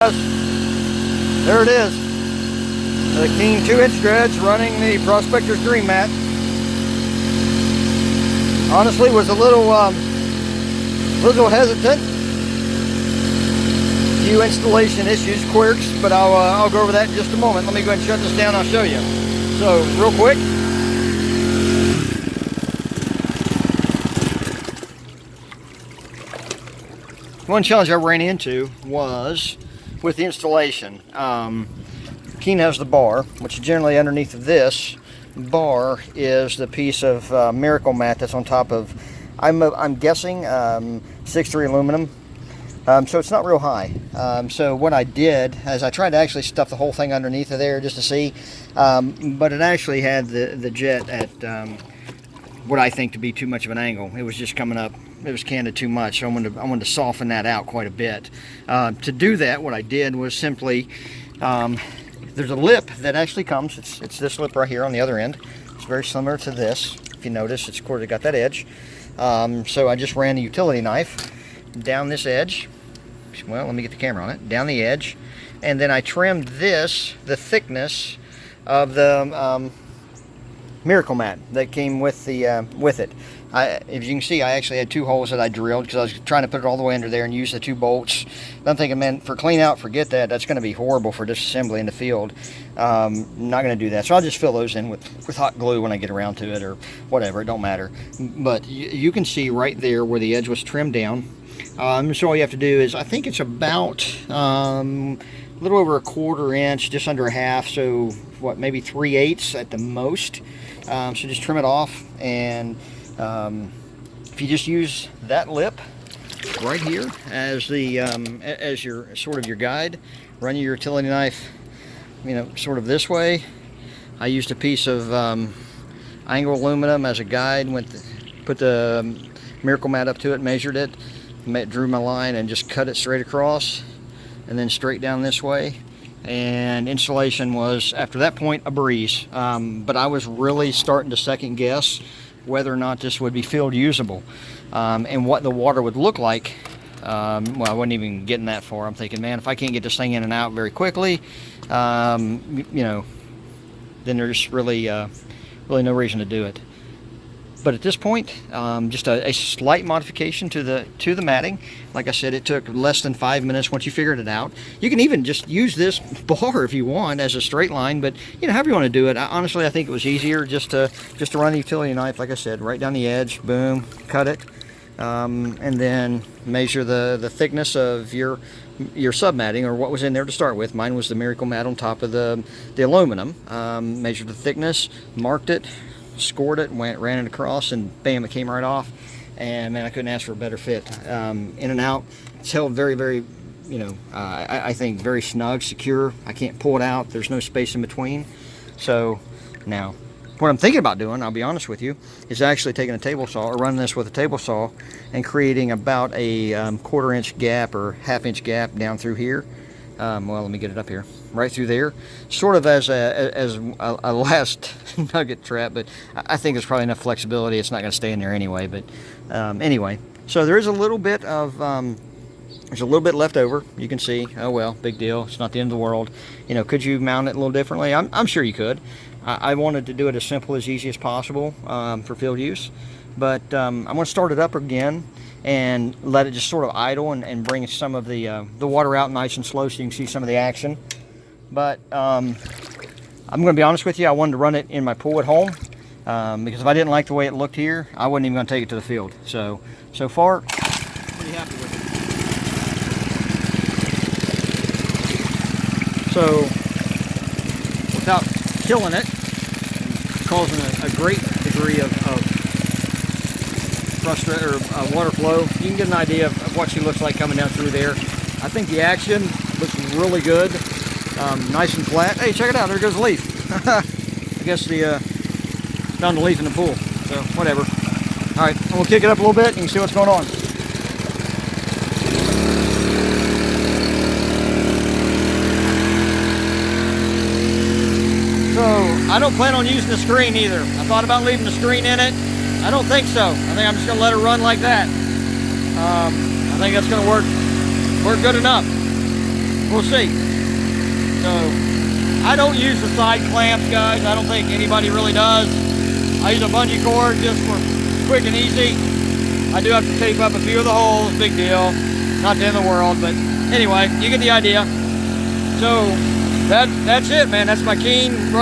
There it is, the Keene 2-inch dredge running the Prospectors Dream Mat. Honestly, was a little hesitant. A few installation issues, quirks, but I'll go over that in just a moment. Let me go ahead and shut this down. I'll show you. So, real quick. One challenge I ran into was with the installation. Keene has the bar, which generally underneath of this bar is the piece of Miracle Mat that's on top of, I'm guessing, 6'3" aluminum. So it's not real high. So what I did is I tried to actually stuff the whole thing underneath of there just to see, but it actually had the jet at what I think to be too much of an angle. It was just coming up. It was canted too much. So I wanted to soften that out quite a bit. To do that, what I did was simply, there's a lip that actually comes. It's this lip right here on the other end. It's very similar to this. If you notice, it's of course got that edge. So I just ran a utility knife down this edge. Well, let me get the camera on it. Down the edge, and then I trimmed this, the thickness of the Miracle Mat that came with the with it. As you can see, I actually had two holes that I drilled because I was trying to put it all the way under there and use the two bolts. I'm thinking, man, for clean out, forget that. That's going to be horrible for disassembly in the field. Not going to do that. So I'll just fill those in with hot glue when I get around to it or whatever. It don't matter. But you can see right there where the edge was trimmed down. So all you have to do is, I think it's about a little over a 1/4 inch, just under a half. So what, maybe 3/8 at the most. So just trim it off, and if you just use that lip right here as the as your sort of your guide, run your utility knife, sort of this way. I used a piece of angle aluminum as a guide. Put the Miracle Mat up to it, measured it, drew my line, and just cut it straight across, and then straight down this way. And installation was, after that point, a breeze. But I was really starting to second guess whether or not this would be field usable, and what the water would look like. Well, I wasn't even getting that far. I'm thinking, man, if I can't get this thing in and out very quickly, then there's really no reason to do it. But at this point, just a slight modification to the matting. Like I said, it took less than 5 minutes once you figured it out. You can even just use this bar if you want as a straight line, but however you want to do it. Honestly, I think it was easier just to run the utility knife, like I said, right down the edge, boom, cut it, and then measure the thickness of your sub matting, or what was in there to start with. Mine was the Miracle Mat on top of the aluminum. Measured the thickness, marked it, scored it, ran it across, and bam, it came right off. And man, I couldn't ask for a better fit. In and out, it's held very, very, I think very snug, secure. I can't pull it out. There's no space in between. So now, what I'm thinking about doing, I'll be honest with you, is actually taking a table saw, or running this with a table saw, and creating about a 1/4 inch gap or 1/2 inch gap down through here. Well, let me get it up here, right through there, sort of as a last nugget trap, but I think there's probably enough flexibility. It's not going to stay in there anyway. But anyway, so there is a little bit of there's a little bit left over. You can see. Oh well, big deal. It's not the end of the world. Could you mount it a little differently? I'm sure you could. I wanted to do it as simple, as easy as possible for field use, but I'm going to start it up again and let it just sort of idle and bring some of the water out nice and slow, so you can see some of the action. But I'm going to be honest with you, I wanted to run it in my pool at home, because if I didn't like the way it looked here, I wasn't even going to take it to the field. So far, pretty happy with it. So without killing it, causing a great degree of water flow, you can get an idea of what she looks like coming down through there. I think the action looks really good, nice and flat. Hey, check it out, there goes a leaf. I guess found the leaf in the pool, so whatever. All right, we'll kick it up a little bit and you can see what's going on. So I don't plan on using the screen either. I thought about leaving the screen in it. I don't think so. I think I'm just going to let it run like that. I think that's going to work good enough. we'll see. So I don't use the side clamps, guys. I don't think anybody really does. I use a bungee cord just for quick and easy. I do have to tape up a few of the holes, big deal. Not the end of the world, but anyway, you get the idea. So that's it, man. That's my Keene run.